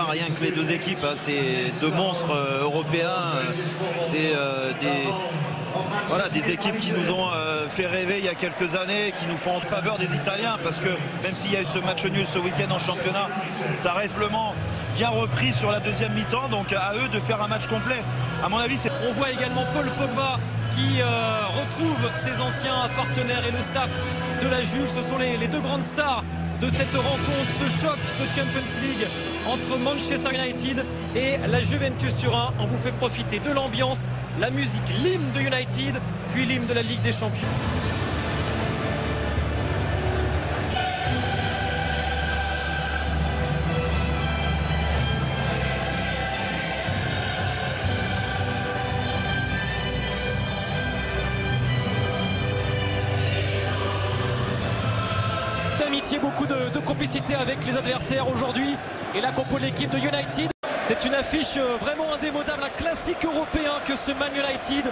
Rien que les deux équipes, hein, c'est deux monstres européens, c'est des équipes qui nous ont fait rêver il y a quelques années, qui nous font en faveur des Italiens, parce que même s'il y a eu ce match nul ce week-end en championnat, ça reste bien repris sur la deuxième mi-temps, donc à eux de faire un match complet. À mon avis, on voit également Paul Pogba qui retrouve ses anciens partenaires et le staff de la Juve. Ce sont les deux grandes stars de cette rencontre, ce choc de Champions League entre Manchester United et la Juventus Turin. On vous fait profiter de l'ambiance, la musique, l'hymne de United, puis l'hymne de la Ligue des Champions. D'amitié, beaucoup de complicité avec les adversaires aujourd'hui et la compo de l'équipe de United. C'est une affiche vraiment indémodable, un classique européen que ce Man United.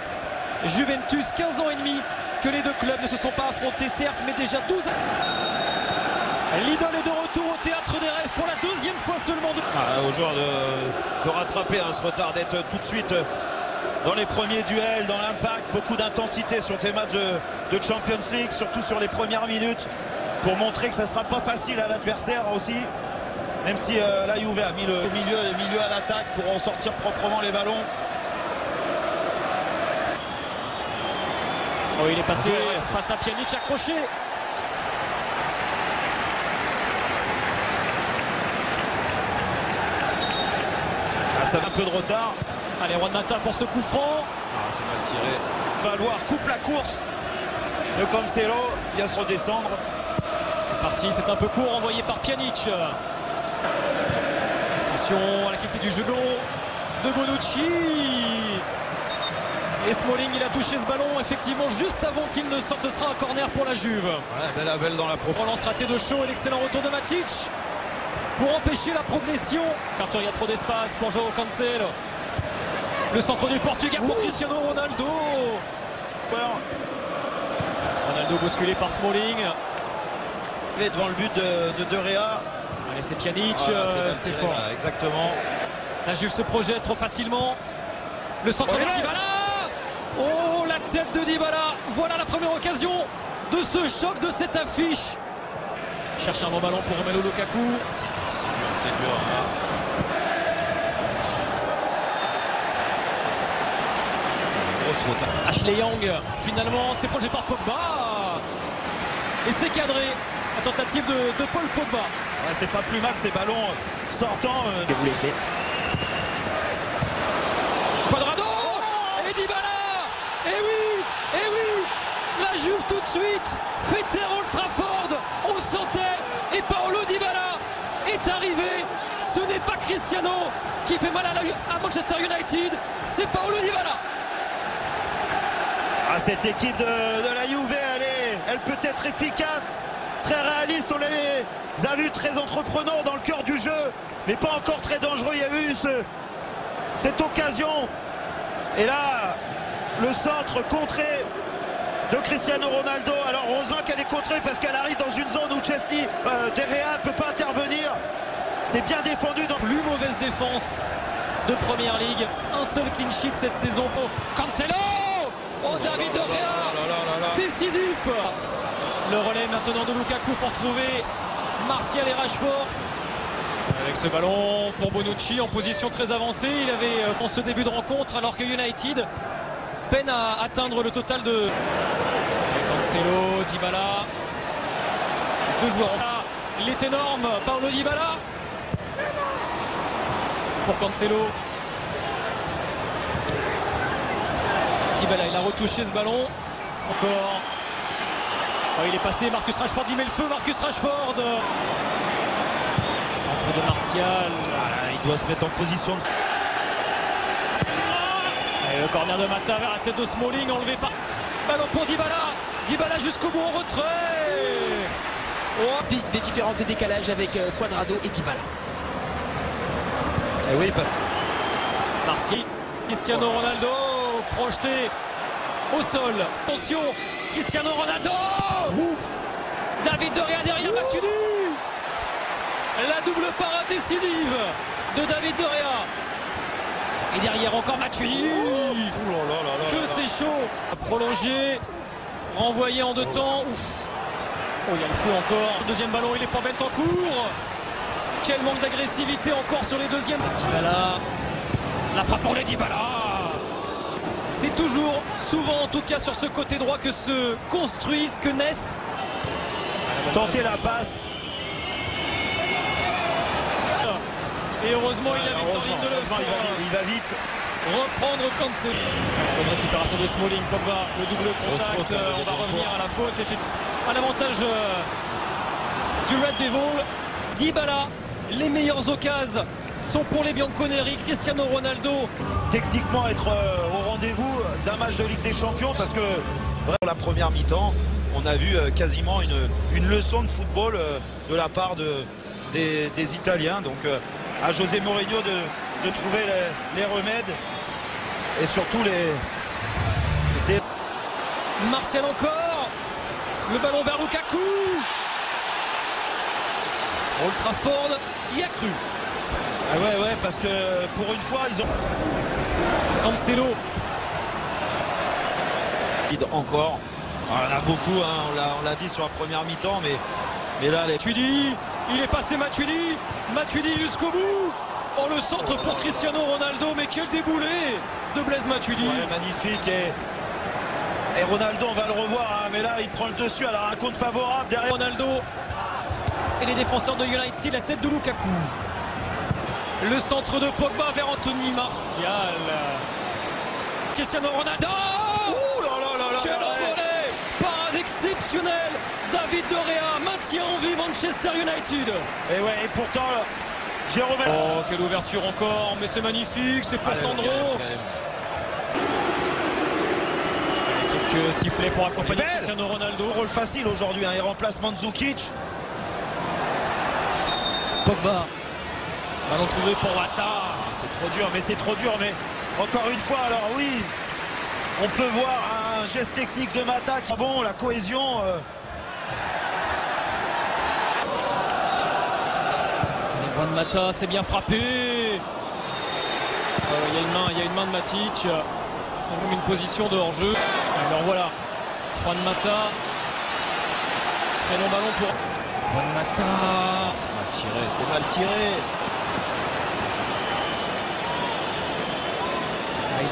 Juventus, 15 ans et demi que les deux clubs ne se sont pas affrontés, certes, mais déjà 12 ans. L'idole est de retour au théâtre des rêves pour la deuxième fois seulement. aux joueurs de rattraper ce retard, d'être tout de suite dans les premiers duels, dans l'impact, beaucoup d'intensité sur ces matchs de Champions League, surtout sur les premières minutes, pour montrer que ça ne sera pas facile à l'adversaire aussi, même si la Juve a mis le milieu à l'attaque pour en sortir proprement les ballons. Oh, il est passé face à Pjanic, accroché. Ça a un peu de retard. Allez, Juan Mata pour ce coup franc. C'est mal tiré. Valoir coupe la course de Cancelo, il va se redescendre. C'est parti, c'est un peu court, envoyé par Pjanic. Attention à la qualité du jeu long de Bonucci. Et Smalling, il a touché ce ballon effectivement juste avant qu'il ne sorte. Ce sera un corner pour la Juve. Ouais, belle dans la profondeur. Relance ratée de Shaw et l'excellent retour de Matic pour empêcher la progression. Il y a trop d'espace pour João Cancelo. Le centre du Portugais pour Cristiano Ronaldo. Ronaldo bousculé par Smalling. Devant le but de Réa. Allez, c'est Pjanic, c'est fort. Là, exactement. La Juve se projette trop facilement. Le centre de Dybala. Oh, la tête de Dybala. Voilà la première occasion de ce choc, de cette affiche. Cherche un bon ballon pour Romelu Lukaku. C'est dur. Grosse faute. Ashley Young, finalement, c'est protégé par Pogba. Et c'est cadré. La tentative de Paul Pogba. Ouais, c'est pas plus mal que ces ballons sortants. Et vous laissez. Cuadrado. Et Dybala. Et oui. La Juve tout de suite fait taire Old Trafford. On le sentait. Et Paulo Dybala est arrivé. Ce n'est pas Cristiano qui fait mal à Manchester United. C'est Paulo Dybala. Cette équipe de la Juve, elle peut être efficace, très réaliste. On les a vus très entreprenants dans le cœur du jeu, mais pas encore très dangereux. Il y a eu cette occasion. Et là, le centre contré de Cristiano Ronaldo. Alors heureusement qu'elle est contrée parce qu'elle arrive dans une zone où Chelsea, De Gea ne peut pas intervenir. C'est bien défendu. Plus mauvaise défense de Première Ligue. Un seul clean sheet cette saison pour Cancelo. Oh, David De Gea, décisif. Le relais maintenant de Lukaku pour trouver Martial et Rashford. Avec ce ballon pour Bonucci en position très avancée. Il avait en ce début de rencontre alors que United peine à atteindre le total de Cancelo, Dybala. Deux joueurs. Il est énorme, Paulo Dybala. Pour Cancelo. Dybala, il a retouché ce ballon. Encore. Oh, il est passé, Marcus Rashford, il met le feu, Marcus Rashford. Centre de Martial. Il doit se mettre en position. Et le corner de Mata vers la tête de Smalling, enlevé par... Ballon pour Dybala. Dybala jusqu'au bout en retrait. Oh. Des différences, des décalages avec Cuadrado et Dybala. Et oui, Martial. Cristiano Ronaldo. Projeté au sol. Attention, Cristiano Ronaldo. David De Gea derrière Matuidi. La double parade décisive de David De Gea. Et derrière encore Matuidi. Que c'est chaud. Prolongé, renvoyé en deux temps. Ouf. Oh, il y a le feu encore. Deuxième ballon, il est pour Bentancur. Quel manque d'agressivité encore sur les deuxièmes. Dybala. La frappe pour les Dybala. C'est toujours, souvent en tout cas sur ce côté droit que se construisent, que naissent. Tenter la passe. Et heureusement, il a vite en ligne de l'œuvre. Il va vite. Reprendre Cancelo. Bonne récupération de Smalling, Pogba, le double contact. On va revenir à la faute. Un avantage du Red Devil. Dybala, les meilleures occasions sont pour les Bianconeri. Cristiano Ronaldo. Techniquement être au rendez-vous d'un match de Ligue des Champions parce que pour la première mi-temps, on a vu quasiment une leçon de football de la part des Italiens. Donc à José Mourinho de trouver les remèdes et surtout les... Martial encore. Le ballon vers Lukaku. Old Trafford y a cru. Ah ouais, parce que pour une fois, ils ont... Cancelo. Encore. Alors, on a beaucoup, hein, on l'a dit sur la première mi-temps, mais là... Matuidi, il est passé Matuidi. Matuidi jusqu'au bout. Oh, le centre pour Cristiano Ronaldo, mais quel déboulé de Blaise Matuidi. Ouais, magnifique. Et Ronaldo, on va le revoir, hein, mais là, il prend le dessus. Alors, un compte favorable derrière. Ronaldo et les défenseurs de United, la tête de Lukaku. Le centre de Pogba vers Anthony Martial. Cristiano Ronaldo. Ouh là là là là. Quel envolé. Parade exceptionnelle. David De Gea maintient en vie Manchester United. Et ouais, et pourtant, Jérôme... Oh, quelle ouverture encore. Mais c'est magnifique, c'est pour Sandro. Quelques sifflets pour accompagner Cristiano Ronaldo. Rôle facile aujourd'hui, hein, il remplace Mandzukic. Pogba. Ballon trouvé pour Wata. C'est trop dur, mais c'est trop dur. Mais encore une fois, alors oui, on peut voir un geste technique de Mata qui est bon, la cohésion. Juan Mata, c'est bien frappé. Il y a une main de Matic. Même une position de hors-jeu. Alors voilà, Juan Mata. Très long ballon pour Juan Mata. C'est mal tiré, c'est mal tiré. Il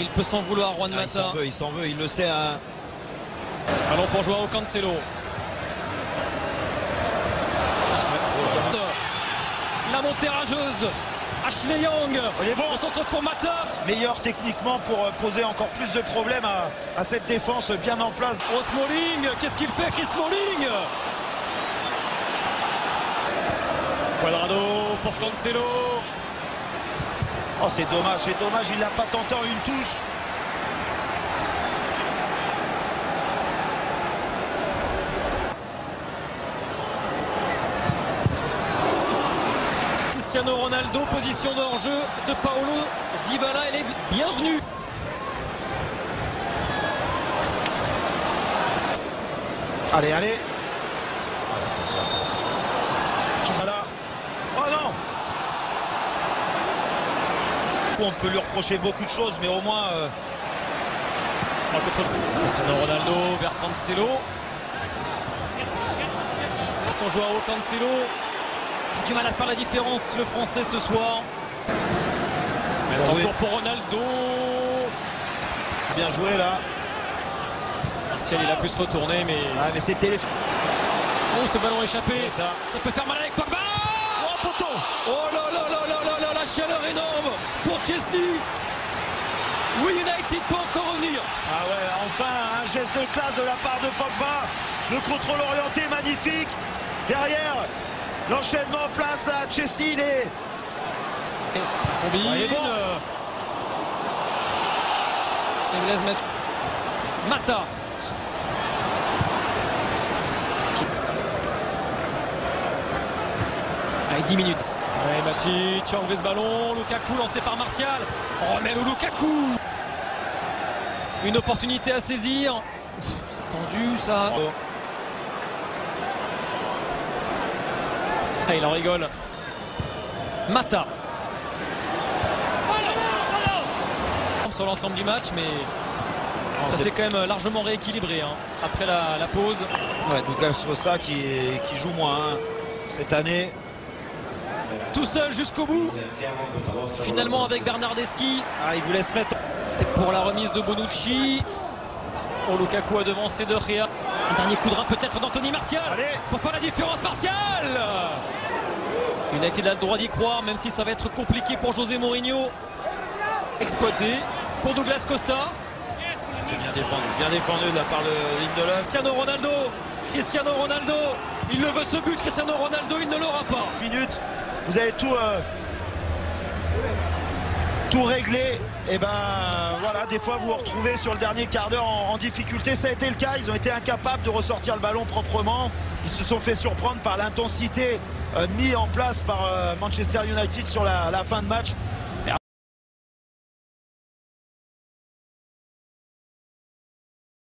peut s'en vouloir, Juan Mata. Il s'en veut, il le sait. Hein. Ballon pour Joao Cancelo. La montée rageuse. Ashley Young. Il est bon. Au centre pour Mata. Meilleur techniquement pour poser encore plus de problèmes à cette défense bien en place. Oh, Smalling, qu'est-ce qu'il fait, Chris Smalling? Cuadrado pour Cancelo. Oh, c'est dommage, il l'a pas tenté en une touche. Cristiano Ronaldo, position de hors-jeu de Paulo Dybala, elle est bienvenue. Allez. Voilà. Oh non. On peut lui reprocher beaucoup de choses, mais au moins... Cristiano Ronaldo vers Cancelo. Son Joao Cancelo a du mal à faire la différence, le français ce soir. Encore pour Ronaldo. Bien joué là. Martial, il a pu se retourner, mais... Ah, mais c'était... Oh, ce ballon échappé. Ça peut faire mal avec Pogba. Oh, poteau. Oh là là là là là là, la chaleur énorme pour Chesney. Oui, United peut encore revenir. Ah ouais, enfin un geste de classe de la part de Pogba. Le contrôle orienté magnifique. Derrière, l'enchaînement en place à Chesney. Ça combine. Ouais, bon. Et Blaise Mata. Allez, 10 minutes. Ouais, Matic a enlevé ce ballon. Lukaku lancé par Martial. Romelu Lukaku. Une opportunité à saisir. C'est tendu ça. Ah, il en rigole. Mata. sur l'ensemble du match, mais ça s'est quand même largement rééquilibré hein, après la pause. Ouais, Douglas Costa qui joue moins hein, cette année. Tout seul jusqu'au bout. Finalement avec Bernardeschi. Ah, il voulait se mettre. C'est pour la remise de Bonucci. Oh, Lukaku a devancé De Gea. Un dernier coup de rein peut-être d'Anthony Martial. Allez, pour faire la différence. Martial. United a le droit d'y croire, même si ça va être compliqué pour José Mourinho. Exploité pour Douglas Costa. C'est bien défendu de la part de Lindelof. Cristiano Ronaldo, il le veut ce but. Cristiano Ronaldo, il ne l'aura pas. Minute, vous avez tout réglé. Et ben voilà, des fois vous vous retrouvez sur le dernier quart d'heure en difficulté. Ça a été le cas, ils ont été incapables de ressortir le ballon proprement. Ils se sont fait surprendre par l'intensité mise en place par Manchester United sur la fin de match.